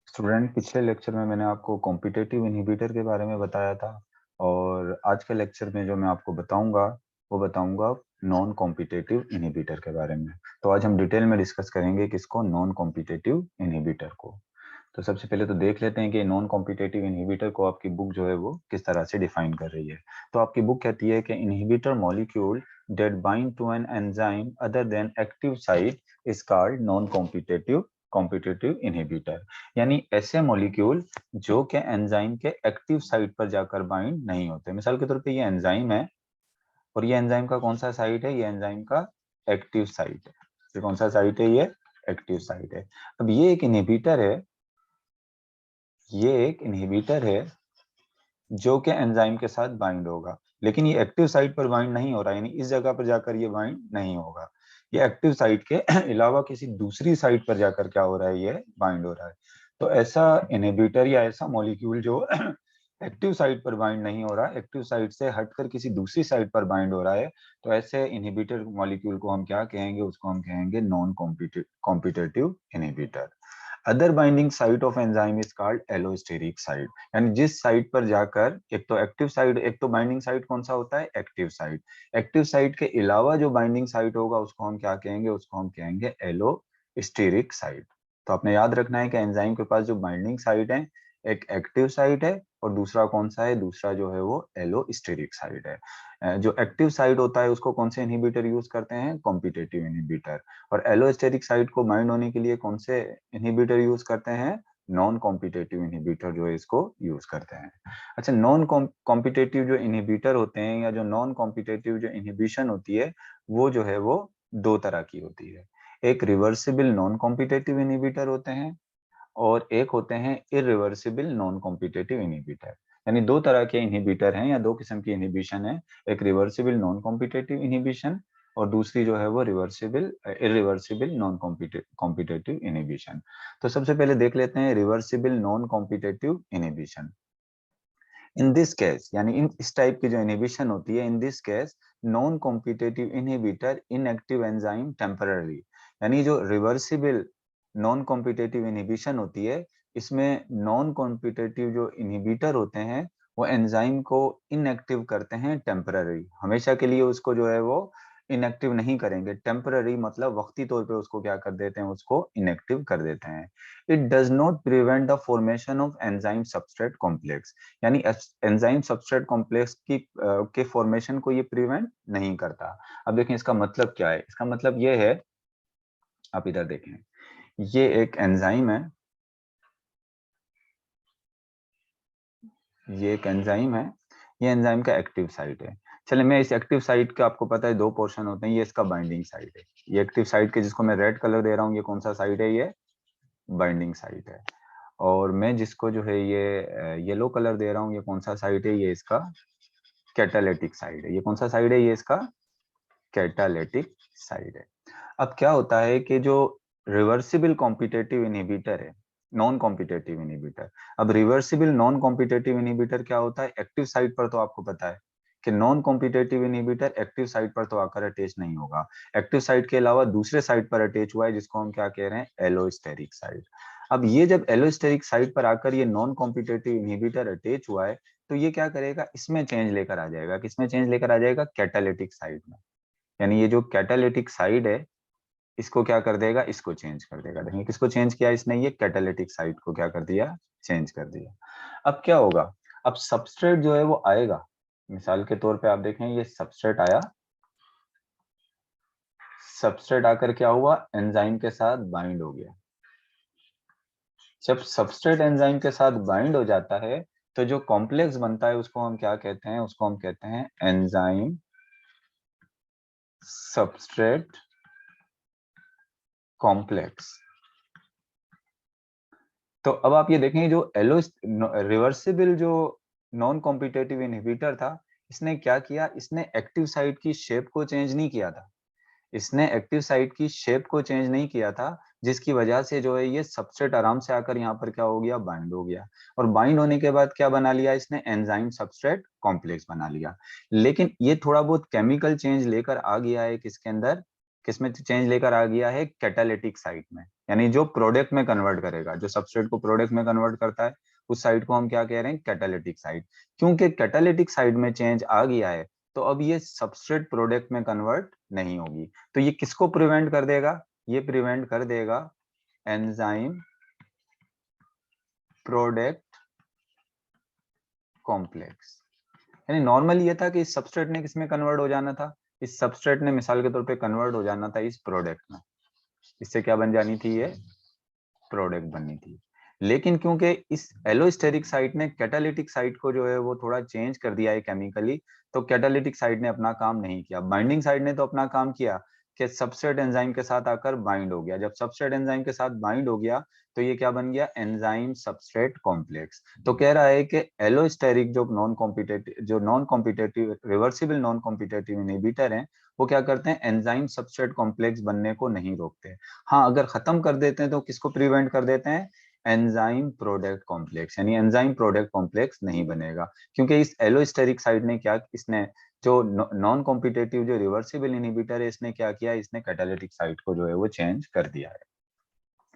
Student, पिछले lecture में मैंने आपको कॉम्पिटिटिव इनहिबिटर के बारे में बताया था और आज के लेक्चर में जो मैं आपको बताऊंगा वो बताऊंगा नॉन कॉम्पिटिटिव इनहिबिटर के बारे में। तो आज हम डिटेल में डिस्कस करेंगे किसको, नॉन कॉम्पिटिटिव इनहिबिटर को। तो सबसे पहले तो देख लेते हैं कि नॉन कॉम्पिटिटिव इनहिबिटर को आपकी बुक जो है वो किस तरह से डिफाइन कर रही है। तो आपकी बुक कहती है कि inhibitor molecule that bind to an enzyme other than active site is called non competitive inhibitor. यानी ऐसे मॉलिक्यूल जो कि एंजाइम के एक्टिव साइट पर जाकर बाइंड नहीं होते। मिसाल के तौर पे ये एंजाइम है और ये एंजाइम का कौन सा साइट है, ये एंजाइम का एक्टिव साइट है। ये कौन सा साइट है, ये एक्टिव साइट है। अब ये एक इनहिबिटर है, ये एक इनहिबिटर है जो कि एंजाइम के साथ बाइंड होगा, लेकिन ये एक्टिव साइट पर बाइंड नहीं हो रहा है, यानी इस जगह पर जाकर ये बाइंड नहीं होगा। ये एक्टिव साइट के अलावा किसी दूसरी साइट पर जाकर क्या हो रहा है, ये बाइंड हो रहा है। तो ऐसा इनहिबिटर या ऐसा मॉलिक्यूल जो एक्टिव साइट पर बाइंड नहीं हो रहा, एक्टिव साइट से हटकर किसी दूसरी साइट पर बाइंड हो रहा है, तो ऐसे इनहिबिटर मॉलिक्यूल को हम क्या कहेंगे, उसको हम कहेंगे non competitive inhibitor. Other binding site of enzyme is called allosteric site. यानी जिस साइट पर जाकर, एक तो एक्टिव साइट, एक तो बाइंडिंग साइट कौन सा होता है, एक्टिव साइट। एक्टिव साइट के अलावा जो बाइंडिंग साइट होगा उसको हम क्या कहेंगे, उसको हम कहेंगे एलोस्टेरिक साइट। तो आपने याद रखना है कि एंजाइम के पास जो बाइंडिंग साइट है, एक एक्टिव साइट है और दूसरा कौन सा है, दूसरा जो है वो एलोस्टेरिक साइट है। जो एक्टिव साइट होता है उसको कौन से इनहिबिटर यूज करते हैं, कॉम्पिटिटिव इनहिबिटर। और एलोस्टेरिक साइट को बाइंड होने के लिए कौन से इनहिबिटर यूज करते हैं, नॉन कॉम्पिटिटिव इनहिबिटर जो है इसको यूज करते हैं। अच्छा, नॉन कॉम्पिटिटिव जो इनहिबिटर होते हैं या जो नॉन कॉम्पिटिटिव जो इनहिबिशन होती है, वो जो है वो दो तरह की होती है। एक रिवर्सिबल नॉन कॉम्पिटिटिव इनहिबिटर होते हैं और एक होते हैं इरिवर्सिबल नॉन कॉम्पिटिटिव इनहिबिटर। यानी दो तरह के इनहिबिटर हैं या दो किस्म की इनहिबिशन है, एक रिवर्सिबल नॉन कॉम्पिटिटिव इनहिबिशन और दूसरी जो है वो reversible irreversible non competitive inhibition. तो सबसे पहले देख लेते हैं reversible non competitive inhibition. In this case, यानी इन इस टाइप की जो इनहिबिशन होती है, in this case non competitive inhibitor inactive enzyme temporary. यानी जो रिवर्सिबल नॉन कॉम्पिटिटिव इनहिबिशन होती है, इसमें नॉन कॉम्पिटिटिव जो इनहिबिटर होते हैं वो एंजाइम को इनएक्टिव करते हैं टेम्पररी, हमेशा के लिए उसको जो है वो इनएक्टिव नहीं करेंगे। टेम्पररी मतलब वक्ती तौर पे उसको क्या कर देते हैं, उसको इनएक्टिव कर देते हैं। It does not prevent the formation of enzyme substrate complex. यानी एंजाइम सबस्ट्रेट कॉम्प्लेक्स की के फॉर्मेशन को ये प्रिवेंट नहीं करता। अब देखें इसका मतलब क्या है, इसका मतलब ये है, आप इधर देखें, ये एक एंजाइम है, ये एक एंजाइम है, ये एंजाइम का एक्टिव साइट है। चले, मैं इस एक्टिव साइट का, आपको पता है दो पोर्शन होते हैं, ये इसका बाइंडिंग साइट है। ये एक्टिव साइट के जिसको मैं रेड कलर दे रहा हूँ, ये कौन सा साइट है, ये बाइंडिंग साइट है। और मैं जिसको जो है ये येलो कलर दे रहा हूँ, ये कौन सा साइट है, ये इसका कैटालिटिक साइड है। ये कौन सा साइड है, ये इसका कैटालिटिक साइड है। अब क्या होता है कि जो रिवर्सिबल कॉम्पिटिटिव इनहिबिटर है, नॉन कॉम्पिटिटिव इनहिबिटर, अब रिवर्सिबल नॉन कॉम्पिटिटिव इनहिबिटर क्या होता है, एक्टिव साइट पर तो आपको पता है कि non competitive inhibitor active site पर तो आकर अटैच नहीं होगा, एक्टिव साइट के अलावा दूसरे साइट पर अटैच हुआ है जिसको हम क्या कह रहे हैं, एलोस्टेरिक साइट। अब ये जब एलोस्टेरिक साइट पर आकर ये नॉन कॉम्पिटिटिव इनहिबिटर अटैच हुआ है, तो ये क्या करेगा, इसमें चेंज लेकर आ जाएगा, किसमें चेंज लेकर आ जाएगा, कैटालिटिक साइट में। यानी ये जो कैटालिटिक साइड है, इसको क्या कर देगा, इसको चेंज कर देगा। देखिए किसको चेंज किया इसने, ये कैटालिटिक साइट को क्या कर दिया, चेंज कर दिया। अब क्या होगा, अब सबस्ट्रेट जो है वो आएगा। मिसाल के तौर पे आप देखें, ये सबस्ट्रेट आया, सबस्ट्रेट आकर क्या हुआ, एंजाइम के साथ बाइंड हो गया। जब सबस्ट्रेट एंजाइम के साथ बाइंड हो जाता है तो जो कॉम्प्लेक्स बनता है उसको हम क्या कहते हैं, उसको हम कहते हैं एंजाइम सबस्ट्रेट कॉम्प्लेक्स। तो अब आप ये देखें, जो एलो रिवर्सिबल जो नॉन कॉम्पिटिटिव इनहिबिटर था, इसने क्या किया, इसने एक्टिव साइट की शेप को चेंज नहीं किया था, इसने एक्टिव साइट की शेप को चेंज नहीं किया था, जिसकी वजह से जो है ये सबस्ट्रेट आराम से आकर यहाँ पर क्या हो गया, बाइंड हो गया। और बाइंड होने के बाद क्या बना लिया इसने, एंजाइम सबस्ट्रेट कॉम्प्लेक्स बना लिया। लेकिन ये थोड़ा बहुत केमिकल चेंज लेकर आ गया है किसके अंदर, किसमें चेंज लेकर आ गया है? कैटालिटिक साइट में, यानी जो प्रोडक्ट में कन्वर्ट करेगा, जो सबस्ट्रेट को प्रोडक्ट में कन्वर्ट करता है, उस साइट को हम क्या कह रहे हैं? Catalytic site. क्योंकि कैटालिटिक साइट में चेंज आ गया है तो अब ये सबस्ट्रेट प्रोडक्ट में कन्वर्ट नहीं होगी। तो ये किसको प्रिवेंट कर देगा? ये प्रिवेंट कर देगा एंजाइम प्रोडक्ट कॉम्प्लेक्स। यानी नॉर्मली ये था कि इस सबस्ट्रेट ने किसमें कन्वर्ट हो जाना था? इस सबस्ट्रेट ने मिसाल के तौर पे कन्वर्ट हो जाना था इस प्रोडक्ट में। इससे क्या बन जानी थी? ये प्रोडक्ट बननी थी। लेकिन क्योंकि इस एलोस्टेरिक साइट ने कैटालिटिक साइट को जो है वो थोड़ा चेंज कर दिया है केमिकली, तो कैटालिटिक साइट ने अपना काम नहीं किया। बाइंडिंग साइट ने तो अपना काम किया कि सबस्ट्रेट एंजाइम के साथ आकर बाइंड हो गया। जब सबस्ट्रेट एंजाइम के साथ बाइंड हो गया तो ये क्या बन गया? Enzyme substrate complex. तो कह रहा है कि एलोस्टेरिक जो non competitive reversible non competitive inhibitor हैं, वो क्या करते हैं? एंजाइम सबस्ट्रेट कॉम्प्लेक्स बनने को नहीं रोकते। हाँ, अगर खत्म कर देते हैं तो किसको प्रिवेंट कर देते हैं? एंजाइम प्रोडक्ट कॉम्प्लेक्स, यानी एंजाइम प्रोडक्ट कॉम्प्लेक्स नहीं बनेगा। क्योंकि इस एलोस्टेरिक साइड ने क्या, इसने जो नॉन कॉम्पिटेटिव जो रिवर्सिबल इनहिबिटर है, इसने क्या किया? इसने कैटालिटिक साइट को जो है वो चेंज कर दिया है।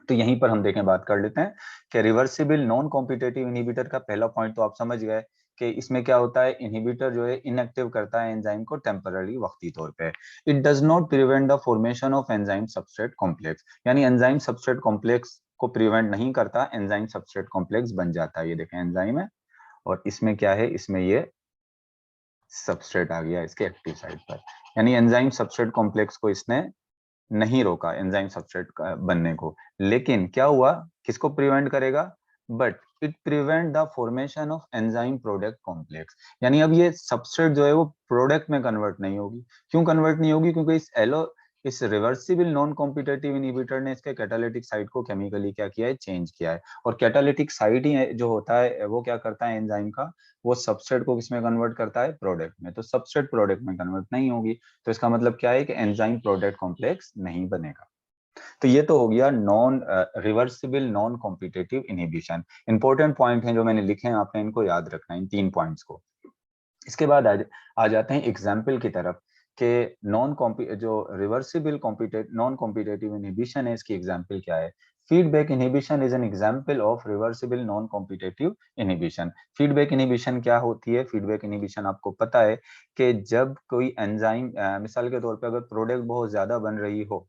तो यहीं पर हम देखें, बात कर लेते हैं कि रिवर्सिबल नॉन कॉम्पिटेटिव इनहिबिटर का पहला पॉइंट तो आप समझ गए कि इसमें क्या होता है? इनहिबिटर जो है इनएक्टिव करता है एंजाइम को टेम्पररी, वक्ती तौर पे। It does not prevent the formation of enzyme substrate complex, यानी एंजाइम सबस्ट्रेट कॉम्प्लेक्स को प्रिवेंट नहीं करता, एंजाइम सबस्ट्रेट कॉम्प्लेक्स बन जाता है। ये देखें एंजाइम है और इसमें क्या है? इसमें ये सबस्ट्रेट आ गया इसके एक्टिव साइड पर, यानी एंजाइम सबस्ट्रेट कॉम्प्लेक्स को इसने नहीं रोका एंजाइम सबस्ट्रेट बनने को। लेकिन क्या हुआ? किसको प्रिवेंट करेगा? But it prevent the formation of enzyme product complex, यानी अब ये सबस्ट्रेट जो है वो प्रोडक्ट में कन्वर्ट नहीं होगी। क्यों कन्वर्ट नहीं होगी? क्योंकि इस रिवर्सिबल नॉन कॉम्पिटेटिव इनहिबिटर ने इसके कैटालिटिक साइट को केमिकली क्या किया है? चेंज किया है। और कैटालिटिक साइट ही जो होता है वो क्या करता है एंजाइम का? वो सबस्ट्रेट को किसमें कन्वर्ट करता है? प्रोडक्ट में। तो सबस्ट्रेट प्रोडक्ट में कन्वर्ट नहीं होगी, तो इसका मतलब क्या है कि एंजाइम प्रोडक्ट कॉम्प्लेक्स नहीं बनेगा। तो ये तो हो गया non reversible non competitive inhibition. Important point हैं जो मैंने लिखे हैं, आपने इनको याद रखना है, इन 3 पॉइंट्स को। इसके बाद आ जाते हैं एग्जाम्पल की तरफ कि जो रिवर्सिबल नॉन कॉम्पिटेटिव इनहिबिशन है, इसकी एग्जाम्पल क्या है? Feedback inhibition is an example of reversible non competitive inhibition. Feedback inhibition क्या होती है? फीडबैक इनहिबिशन आपको पता है कि जब कोई एंजाइम, मिसाल के तौर पे अगर प्रोडक्ट बहुत ज्यादा बन रही हो,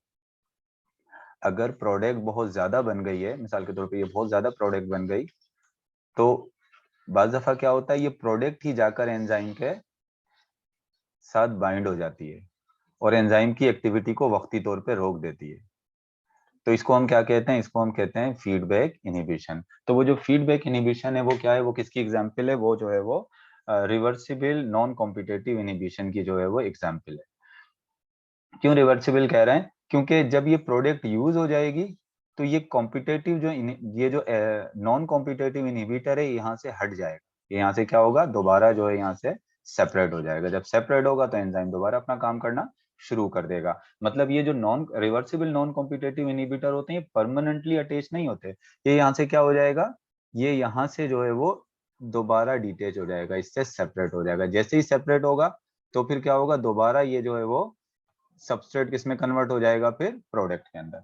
अगर प्रोडक्ट बहुत ज्यादा बन गई है, मिसाल के तौर पे ये बहुत ज्यादा प्रोडक्ट बन गई, तो बाज दफा क्या होता है? ये प्रोडक्ट ही जाकर एंजाइम के साथ बाइंड हो जाती है और एंजाइम की एक्टिविटी को वक्ती तौर पे रोक देती है। तो इसको हम क्या कहते हैं? इसको हम कहते हैं फीडबैक इनहिबिशन। तो वो जो फीडबैक इनहिबिशन है वो क्या है? वो किसकी एग्जाम्पल है? वो जो है वो रिवर्सिबल नॉन कॉम्पिटेटिव इनहिबिशन की जो है वो एग्जाम्पल है। क्यों रिवर्सिबल कह रहे हैं? क्योंकि जब ये प्रोडक्ट यूज हो जाएगी तो ये कॉम्पिटेटिव ये जो नॉन कॉम्पिटेटिव इनहिबिटर है यहाँ से हट जाएगा। यहाँ से क्या होगा? दोबारा जो है यहाँ से सेपरेट हो जाएगा। जब सेपरेट होगा तो एंजाइम दोबारा अपना काम करना शुरू कर देगा। मतलब ये जो non reversible non competitive inhibitor होते हैं, ये परमानेंटली अटैच नहीं होते। ये यहाँ से क्या हो जाएगा? ये यहाँ से जो है वो दोबारा डिटेच हो जाएगा, इससे सेपरेट हो जाएगा। जैसे ही सेपरेट होगा तो फिर क्या होगा? दोबारा ये जो है वो सबस्ट्रेट किसमें कन्वर्ट हो जाएगा? फिर प्रोडक्ट के अंदर।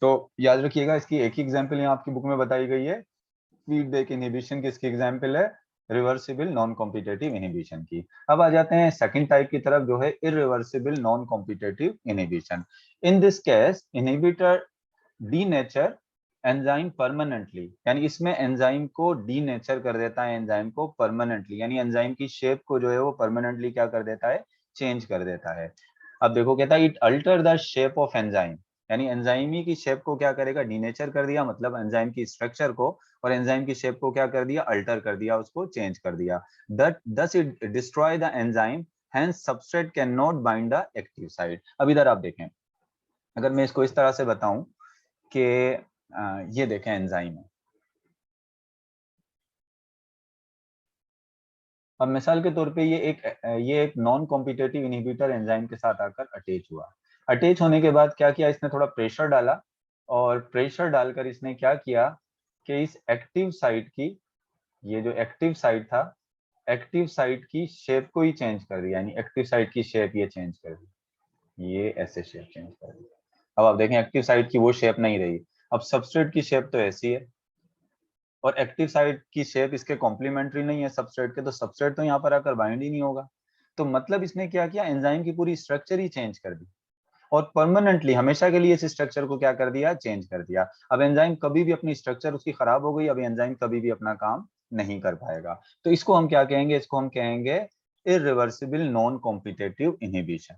तो याद रखिएगा, इसकी एक ही एग्जांपल यहाँ आपकी बुक में बताई गई है। फीडबैक इनहिबिशन की इसकी एग्जांपल है रिवर्सिबल नॉन कॉम्पिटेटिव इनहिबिशन की। अब आ जाते हैं सेकंड टाइप की तरफ, जो है irreversible non competitive inhibition. In this case inhibitor denature enzyme permanently, यानी इसमें एंजाइम को डीनेचर कर देता है, एंजाइम को परमानेंटली, यानी एंजाइम की शेप को जो है वो परमानेंटली क्या कर देता है? चेंज कर देता है। अब देखो, कहता है it alter the shape of enzyme, यानी एंजाइम ही की शेप को क्या करेगा? डीनेचर कर दिया, मतलब एंजाइम की स्ट्रक्चर को और एंजाइम की शेप को क्या कर दिया? अल्टर कर दिया, उसको चेंज कर दिया। That thus it destroy the enzyme, hence substrate can not bind the active site. अब इधर आप देखें, अगर मैं इसको इस तरह से बताऊं कि ये देखें एंजाइम है। अब मिसाल के तौर पे ये एक नॉन कॉम्पिटेटिव इनहिबिटर एंजाइम के साथ आकर अटैच हुआ। अटैच होने के बाद क्या किया? इसने थोड़ा प्रेशर डाला और प्रेशर डालकर इसने क्या किया कि इस एक्टिव साइट की, ये जो एक्टिव साइट था, एक्टिव साइट की शेप को ही चेंज कर दिया, यानी एक्टिव साइट की शेप ये चेंज कर दी। ये ऐसे शेप चेंज कर दी। अब आप देखें एक्टिव साइट की वो शेप नहीं रही, अब सबस्ट्रेट की शेप तो ऐसी है, और एक्टिव साइट की शेप इसके कॉम्प्लीमेंट्री नहीं है सबस्ट्रेट के, तो सबस्ट्रेट तो यहाँ पर आकर बाइंड ही नहीं होगा। तो मतलब इसने क्या किया, एंजाइम की पूरी स्ट्रक्चर ही चेंज कर दी, और परमानेंटली हमेशा के लिए इस स्ट्रक्चर को क्या कर दिया, चेंज कर दिया। अब एंजाइम कभी भी अपनी स्ट्रक्चर उसकी खराब हो गई, अब एंजाइम कभी भी अपना काम नहीं कर पाएगा। तो इसको हम क्या कहेंगे, इसको हम कहेंगे इरिवर्सिबल नॉन कॉम्पिटेटिव इनहिबिशन।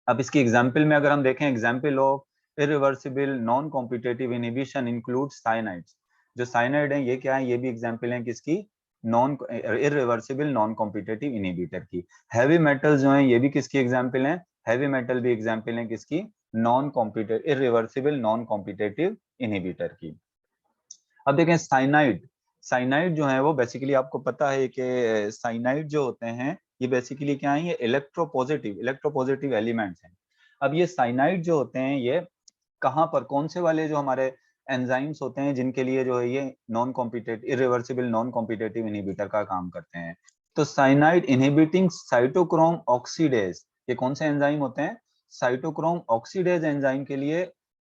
अब इसकी एग्जाम्पल में अगर हम देखें, example of irreversible non competitive inhibition include cyanides. जो साइनाइड है ये क्या है, ये भी एग्जाम्पल है किसकी, non irreversible non competitive inhibitor की। हैवी मेटल जो है ये भी किसकी एग्जाम्पल है, हैवी मेटल भी एग्जाम्पल है किसकी, non competitive irreversible non competitive inhibitor की। अब देखें साइनाइड, साइनाइड जो है वो बेसिकली आपको पता है कि साइनाइड जो होते हैं ये बेसिकली क्या है, ये इलेक्ट्रोपॉजिटिव एलिमेंट्स हैं। अब ये साइनाइड जो होते हैं ये कहाँ पर, कौन से वाले जो हमारे एंजाइम्स होते हैं जिनके लिए जो है ये non competitive irreversible non competitive inhibitor का काम करते हैं। तो साइनाइड इनहिबिटिंग साइटोक्रोम ऑक्सीडेज, ये कौन से एंजाइम होते हैं, साइटोक्रोम ऑक्सीडेज एंजाइम के लिए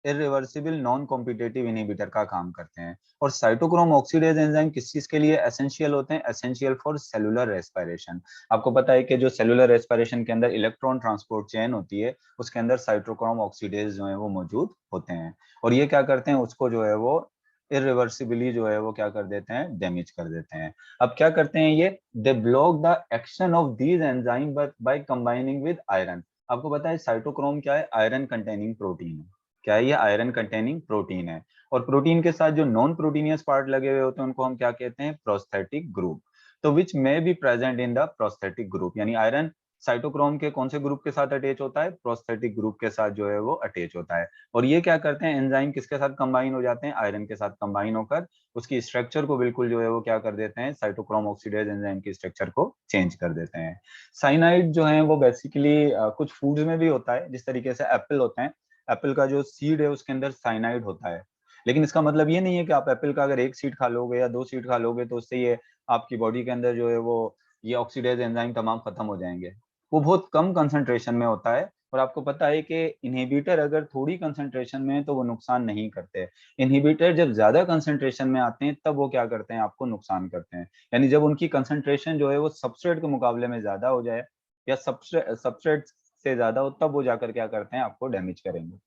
इरिवर्सिबल नॉन कॉम्पिटेटिव इनहिबिटर का काम करते हैं। और साइटोक्रोम ऑक्सीडेज एंजाइम किस चीज के लिए एसेंशियल होते हैं, एसेंशियल फॉर सेलुलर रेस्पिरेशन। आपको पता है कि जो सेलुलर रेस्पिरेशन के अंदर इलेक्ट्रॉन ट्रांसपोर्ट चेन होती है उसके अंदर साइटोक्रोम ऑक्सीडेज जो है वो मौजूद होते हैं, और ये क्या करते हैं, उसको जो है वो इरिवर्सिबली जो है वो क्या कर देते हैं, डैमेज कर देते हैं। अब क्या करते हैं ये, they block the action of these enzyme by combining with iron. आपको पता है साइटोक्रोम क्या है, आयरन कंटेनिंग प्रोटीन है। क्या है ये, आयरन कंटेनिंग प्रोटीन है। और प्रोटीन के साथ जो नॉन प्रोटीनियस पार्ट लगे हुए होते हैं उनको हम क्या कहते हैं, प्रोस्थेटिक ग्रुप। तो which may be present in the prosthetic group, यानी आयरन साइटोक्रोम के कौन से ग्रुप के साथ अटैच होता है, प्रोस्थेटिक ग्रुप के साथ जो है वो अटैच होता है। और ये क्या करते हैं, एंजाइम किसके साथ कंबाइन हो जाते हैं, आयरन के साथ कंबाइन होकर उसकी स्ट्रक्चर को बिल्कुल जो है वो क्या कर देते हैं, साइटोक्रोम ऑक्सीडेज एंजाइम की स्ट्रक्चर को चेंज कर देते हैं। साइनाइड जो है वो बेसिकली कुछ फूड्स में भी होता है, जिस तरीके से एप्पल होते हैं, एप्पल का जो सीड है उसके अंदर साइनाइड होता है। लेकिन इसका मतलब ये नहीं है कि आप एप्पल का अगर एक सीड खा लोगे या दो सीड खा लोगे तो उससे ये आपकी बॉडी के अंदर जो है वो ये ऑक्सीडेज एंजाइम तमाम खत्म हो जाएंगे। वो बहुत कम कंसंट्रेशन में होता है, और आपको पता है कि इनहिबिटर अगर थोड़ी कंसंट्रेशन में है तो वो नुकसान नहीं करते। इनहिबिटर जब ज्यादा कंसंट्रेशन में आते हैं तब वो क्या करते हैं, आपको नुकसान करते हैं। यानी जब उनकी कंसंट्रेशन जो है वो सबस्ट्रेट के मुकाबले में ज्यादा हो जाए या सबस्ट्रेट से ज्यादा हो, तब वो जाकर क्या करते हैं, आपको डैमेज करेंगे।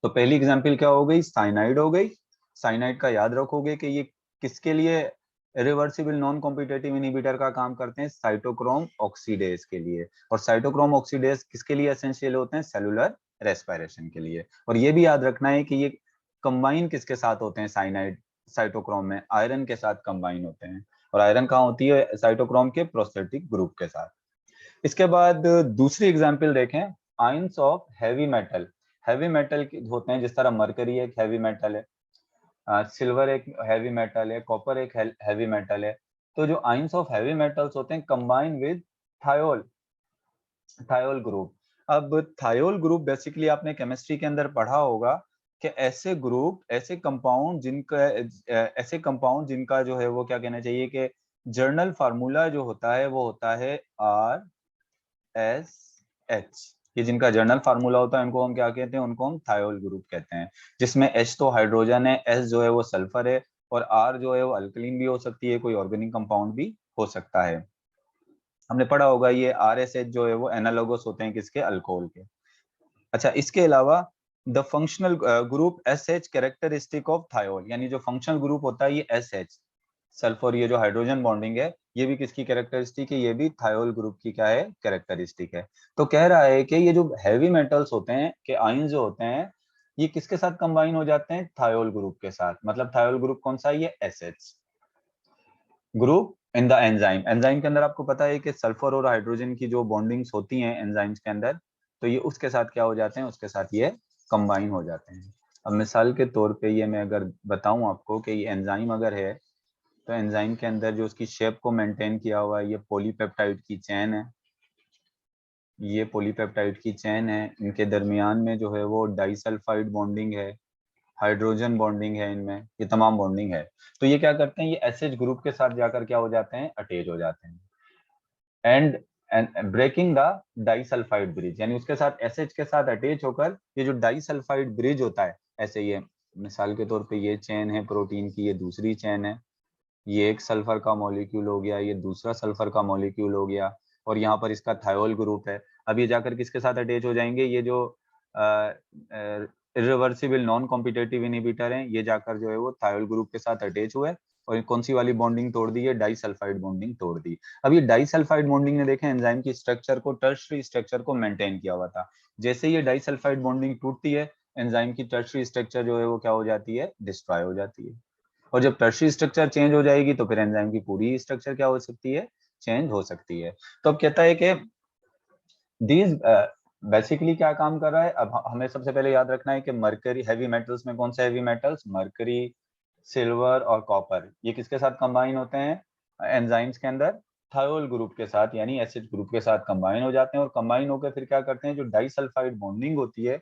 तो पहली एग्जांपल क्या हो गई, साइनाइड हो गई। साइनाइड का याद रखोगे कि ये किसके लिए रिवर्सिबल नॉन कॉम्पिटेटिव इनहिबिटर का काम करते हैं, साइटोक्रोम ऑक्सीडेज के लिए। और साइटोक्रोम ऑक्सीडेज किसके लिए एसेंशियल होते हैं, सेलुलर रेस्पिरेशन के लिए। और ये भी याद रखना है कि ये कंबाइन किसके साथ होते हैं, साइनाइड साइटोक्रोम में आयरन के साथ कंबाइन होते हैं, और आयरन कहाँ होती है, साइटोक्रोम के प्रोस्थेटिक ग्रुप के साथ। इसके बाद दूसरी एग्जांपल देखें, ions of heavy metal. Heavy metal होते हैं, जिस तरह मरकरी एक हैवी मेटल है, सिल्वर एक हैवी मेटल है, कॉपर एक हैवी मेटल है। तो जो आयंस ऑफ हैवी मेटल्स होते हैं combine with thiol, thiol group. अब थायोल ग्रुप बेसिकली आपने केमिस्ट्री के अंदर पढ़ा होगा कि ऐसे ग्रुप, ऐसे कंपाउंड जिनका जो है वो क्या कहना चाहिए कि जर्नल फार्मूला जो होता है वो होता है RSH। ये जिनका जर्नल फार्मूला होता है उनको हम क्या कहते हैं, उनको हम थायोल ग्रुप कहते हैं। जिसमें H तो हाइड्रोजन है, S जो है वो सल्फर है, और R जो है वो अल्कलीन भी हो सकती है, कोई ऑर्गेनिक कंपाउंड भी हो सकता है। हमने पढ़ा होगा ये RSH जो है वो एनालोगस होते हैं किसके, अल्कोहल के। अच्छा, इसके अलावा the functional group SH characteristic of thiol, यानी जो फंक्शनल ग्रुप होता है ये SH सल्फर, ये जो हाइड्रोजन बॉन्डिंग है ये भी किसकी कैरेक्टरिस्टिक है, ये भी थायोल ग्रुप की क्या है, कैरेक्टरिस्टिक है। तो कह रहा है कि ये जो हैवी मेटल्स होते हैं कि आयन जो होते हैं ये किसके साथ कंबाइन हो जाते हैं, थायोल ग्रुप के साथ। मतलब थायोल ग्रुप कौन सा है, ये SH group in the enzyme. Enzyme के अंदर आपको पता है कि सल्फर और हाइड्रोजन की जो बॉन्डिंग्स होती हैं एंजाइम्स के अंदर, तो ये उसके साथ क्या हो जाते हैं, उसके साथ ये कंबाइन हो जाते हैं। अब मिसाल के तौर पे ये मैं अगर बताऊं आपको कि ये एंजाइम अगर है, तो एंजाइम के अंदर जो उसकी शेप को मेंटेन किया हुआ है ये पॉलीपेप्टाइड की चेन है। ये पॉलीपेप्टाइड की चेन है, इनके दरमियान में जो है वो डाइसल्फाइड बॉन्डिंग है, हाइड्रोजन बॉन्डिंग है, इनमें ये तमाम बॉन्डिंग है। तो ये क्या करते हैं, ये एसएच ग्रुप के साथ जाकर क्या हो जाते हैं, अटैच हो जाते हैं। And breaking the disulphide bridge, यानी उसके साथ एसएच के साथ अटैच होकर ये जो डाइसल्फाइड ब्रिज होता है, ऐसे ये मिसाल के तौर पे ये चेन है प्रोटीन की, ये दूसरी चेन है, ये एक सल्फर का मॉलिक्यूल हो गया, ये दूसरा सल्फर का मॉलिक्यूल हो गया, और यहाँ पर इसका थायोल ग्रुप है। अब ये जाकर किसके साथ अटैच हो जाएंगे, ये जो इरिवर्सिबल नॉन कॉम्पिटेटिव इनहिबिटर हैं, ये जाकर जो है वो थायोल ग्रुप के साथ अटैच हुए और कौन सी वाली बॉन्डिंग तोड़ दी है, डाइसल्फाइड बॉन्डिंग तोड़ दी। अब ये डाइसल्फाइड बॉन्डिंग ने देखें एंजाइम की स्ट्रक्चर को, टर्शरी स्ट्रक्चर को मेंटेन किया हुआ था। जैसे ये डाइसल्फाइड बॉन्डिंग टूटती है, एंजाइम की टर्शरी स्ट्रक्चर जो है वो क्या हो जाती है, डिस्ट्रॉय हो जाती है। और जब टर्शरी स्ट्रक्चर चेंज हो जाएगी तो फिर एंजाइम की पूरी स्ट्रक्चर क्या हो सकती है, चेंज हो सकती है। तो अब कहता है कि दीज बेसिकली क्या काम कर रहा है, अब हमें सबसे पहले याद रखना है कि मरकरी, हैवी मेटल्स में कौन से हैवी मेटल्स, मरकरी, सिल्वर और कॉपर, ये किसके साथ कंबाइन होते हैं एंजाइम्स के अंदर, थायोल ग्रुप के साथ, यानी एसिड ग्रुप के साथ कंबाइन हो जाते हैं, और कंबाइन होकर फिर क्या करते हैं, जो डाइसल्फाइड बॉन्डिंग होती है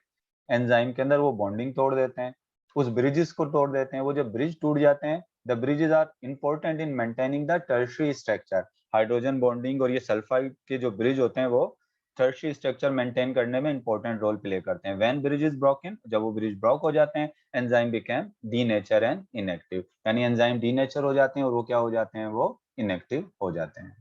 एंजाइम के अंदर, वो बॉन्डिंग तोड़ देते हैं, उस ब्रिजेस को तोड़ देते हैं। वो जब ब्रिज टूट जाते हैं, the bridges are important in maintaining the tertiary structure, hydrogen bonding और ये सल्फाइड के जो ब्रिज होते हैं वो टर्शरी स्ट्रक्चर मेंटेन करने में इंपॉर्टेंट रोल प्ले करते हैं। व्हेन ब्रिज इज ब्रोकन, जब वो ब्रिज ब्रोक हो जाते हैं, enzyme became denature and inactive, यानी एंजाइम डीनेचर हो जाते हैं और वो क्या हो जाते हैं, वो इनएक्टिव हो जाते हैं।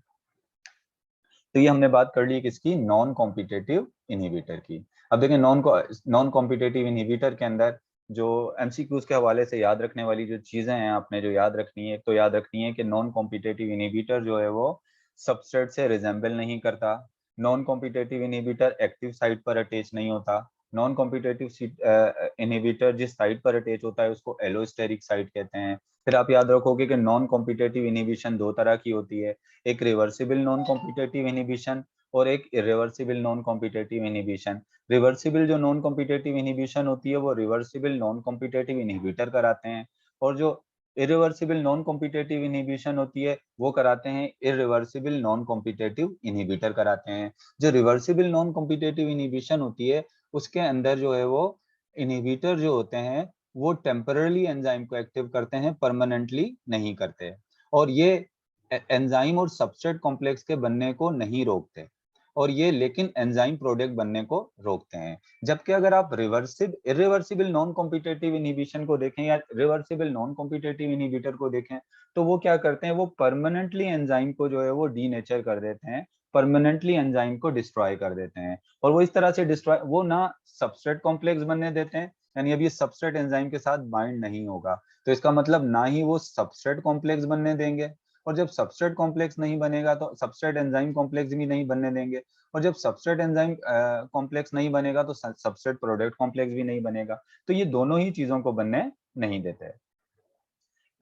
तो ये हमने बात कर ली किसकी, नॉन कॉम्पिटेटिव इनहिबिटर की। अब देखें नॉन कॉम्पिटेटिव इनहिबिटर के अंदर जो एमसीक्यूज के हवाले से याद रखने वाली जो चीजें हैं आपने जो याद रखनी है, तो याद रखनी है कि नॉन कॉम्पिटेटिव इनहिबिटर जो है वो सबस्ट्रेट से रिजेंबल नहीं करता, non competitive inhibitor active site पर अटैच नहीं होता, नॉन कॉम्पिटेटिव इनहिबिटर जिस साइट पर अटैच होता है उसको एलोस्टेरिक साइट कहते हैं। फिर आप याद रखोगे कि नॉन कॉम्पिटेटिव इनहिबिशन दो तरह की होती है, एक रिवर्सिबल नॉन कॉम्पिटेटिव इनहिबिशन और एक irreversible non competitive inhibition. Reversible जो नॉन कॉम्पिटेटिव इनहिबिशन होती है वो रिवर्सिबल नॉन कॉम्पिटेटिव इनहिबिटर कराते हैं, और जो इरिवर्सिबल नॉन कॉम्पिटेटिव इनहिबिशन होती है वो कराते हैं इरिवर्सिबल नॉन कॉम्पिटेटिव इनहिबिटर कराते हैं। जो रिवर्सिबल नॉन कॉम्पिटेटिव इनहिबिशन होती है उसके अंदर जो है वो इनहिबिटर जो होते हैं वो टेम्पररी एंजाइम को एक्टिव करते हैं, परमानेंटली नहीं करते, और ये एंजाइम और सबस्ट्रेट कॉम्प्लेक्स के बनने को नहीं रोकते, और ये लेकिन एंजाइम प्रोडक्ट बनने को रोकते हैं। जबकि अगर आप इरिवर्सिबल नॉन कॉम्पिटेटिव इनहिबिशन को देखें या रिवर्सिबल नॉन कॉम्पिटेटिव इनहिबिटर को देखें, तो वो क्या करते हैं, वो परमानेंटली एंजाइम को जो है वो डीनेचर कर देते हैं, परमानेंटली एंजाइम को डिस्ट्रॉय कर देते हैं। और वो इस तरह से डिस्ट्रॉय, वो ना सबस्ट्रेट कॉम्प्लेक्स बनने देते हैं, यानी अब ये सबस्ट्रेट एंजाइम के साथ बाइंड नहीं होगा, तो इसका मतलब ना ही वो सबस्ट्रेट कॉम्प्लेक्स बनने देंगे, और जब सबस्ट्रेट कॉम्प्लेक्स नहीं बनेगा तो सबस्ट्रेट एंजाइम कॉम्प्लेक्स भी नहीं बनने देंगे, और जब सबस्ट्रेट एंजाइम कॉम्प्लेक्स नहीं बनेगा तो सबस्ट्रेट प्रोडक्ट कॉम्प्लेक्स भी नहीं बनेगा, तो ये दोनों ही चीजों को बनने नहीं देते।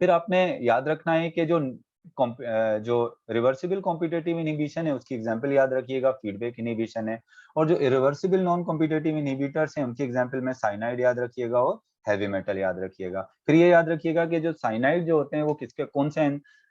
फिर आपने याद रखना है कि जो रिवर्सिबल कॉम्पिटेटिव इनहिबिशन है उसकी एग्जांपल याद रखिएगा, फीडबैक इनहिबिशन है, और जो इरिवर्सिबल नॉन कॉम्पिटेटिव इनहिबिटर्स हैं उनकी एग्जांपल में साइनाइड याद रखिएगा और हैवी मेटल याद रखिएगा। फिर ये याद रखिएगा कि जो साइनाइड जो होते हैं वो किसके, कौन से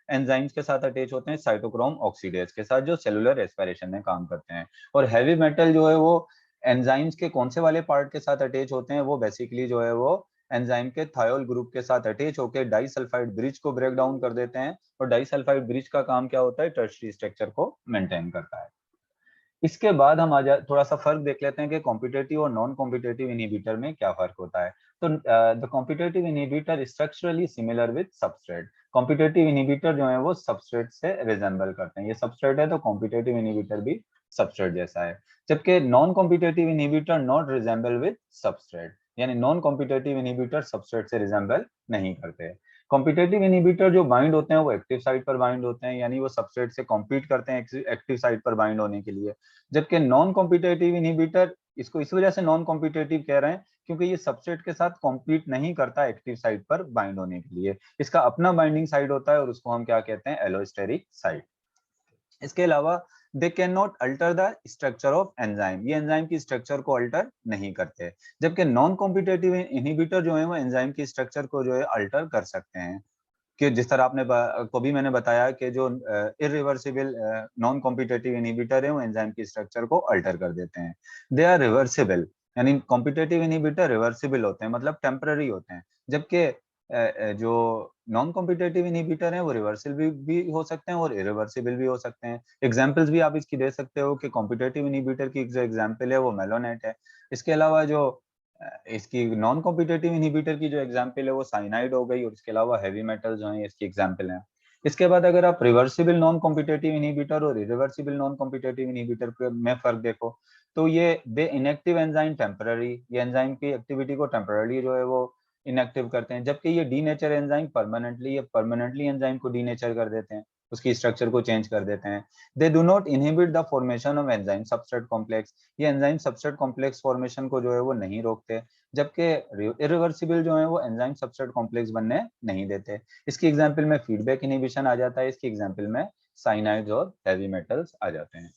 एंजाइम्स के साथ अटैच होते हैं, साइटोक्रोम ऑक्सीडेज के साथ, जो सेलुलर रेस्पिरेशन में काम करते हैं। और हैवी मेटल जो है वो एंजाइम्स के कौन से वाले पार्ट के साथ अटैच होते हैं, वो बेसिकली जो है वो एंजाइम के थायोल ग्रुप के साथ अटैच होकर डाइसल्फाइड ब्रिज को ब्रेक डाउन कर देते हैं, और डाइसल्फाइड ब्रिज का काम क्या होता है, टर्शरी स्ट्रक्चर को मेंटेन करता है। इसके बाद हम थोड़ा सा फर्क देख लेते हैं कि कॉम्पिटेटिव और नॉन कॉम्पिटेटिव इनहिबिटर में क्या फर्क होता है। तो the competitive inhibitor structurally similar with substrate, competitive inhibitor जो है वो सबस्ट्रेट से रिजेंबल करते हैं, ये सबस्ट्रेट है तो कॉम्पिटेटिव इनहिबिटर भी सबस्ट्रेट जैसा है। जबकि non competitive inhibitor not resemble with substrate, यानी नॉन कॉम्पिटेटिव इनहिबिटर सबस्ट्रेट से रिजेंबल नहीं करते। कॉम्पिटेटिव इनहिबिटर जो बाइंड होते हैं वो एक्टिव साइट पर बाइंड होते हैं, यानी वो सबस्ट्रेट से कॉम्पीट करते हैं एक्टिव साइट पर बाइंड होने के लिए। जबकि नॉन कॉम्पिटेटिव इनहिबिटर, इसको इस वजह से नॉन कॉम्पिटेटिव कह रहे हैं क्योंकि ये सबस्ट्रेट के साथ कॉम्पीट नहीं करता एक्टिव साइट पर बाइंड होने के लिए, इसका अपना बाइंडिंग साइट होता है और उसको हम क्या कहते हैं, एलोस्टेरिक साइट। इसके अलावा they can not alter the structure of enzyme, ये एंजाइम की स्ट्रक्चर को अल्टर नहीं करते। जबकि नॉन कॉम्पिटेटिव इनहिबिटर जो है वो एंजाइम की स्ट्रक्चर को जो है अल्टर कर सकते हैं, कि जिस तरह आपने को भी मैंने बताया कि जो इरिवर्सिबल नॉन कॉम्पिटेटिव इनहिबिटर है वो एंजाइम की स्ट्रक्चर को अल्टर कर देते हैं। दे आर रिवर्सिबल, यानी कॉम्पिटेटिव इनहिबिटर रिवर्सिबल होते हैं, मतलब टेम्पररी होते हैं, जबकि जो नॉन कॉम्पिटिटिव इनहिबिटर हैं वो रिवर्सिबल भी हो सकते हैं और इरिवर्सिबल भी हो सकते हैं। एग्जांपल्स भी आप इसकी दे सकते हो कि कॉम्पिटिटिव इनहिबिटर की जो एग्जांपल है वो मेलोनेट है। इसके अलावा जो इसकी नॉन कॉम्पिटिटिव इनहिबिटर की जो एग्जांपल है वो साइनाइड हो गई, और इसके अलावा हेवी मेटल जो है इसकी एग्जांपल है। इसके बाद अगर आप रिवर्सिबल नॉन कॉम्पिटिटिव इनहिबिटर और इरिवर्सिबल नॉन कॉम्पिटिटिव इनहिबिटर में फर्क देखो, तो ये दे इनएक्टिव एंजाइम टेम्पररी, ये एंजाइम की एक्टिविटी को टेम्पररी जो है वो इनएक्टिव करते हैं, जबकि ये डीनेचर एंजाइम परमानेंटली एंजाइम को डीनेचर कर देते हैं, उसकी स्ट्रक्चर को चेंज कर देते हैं। They do not inhibit the formation of enzyme substrate complex, ये एंजाइम सबस्ट्रेट कॉम्प्लेक्स फॉर्मेशन को जो है वो नहीं रोकते, जबकि इरिवर्सिबल जो है वो एंजाइम सबस्ट्रेट कॉम्प्लेक्स बनने नहीं देते। इसकी एग्जांपल में फीडबैक इनहिबिशन आ जाता है, इसकी एग्जांपल में साइनाइड्स और हेवी मेटल्स आ जाते हैं।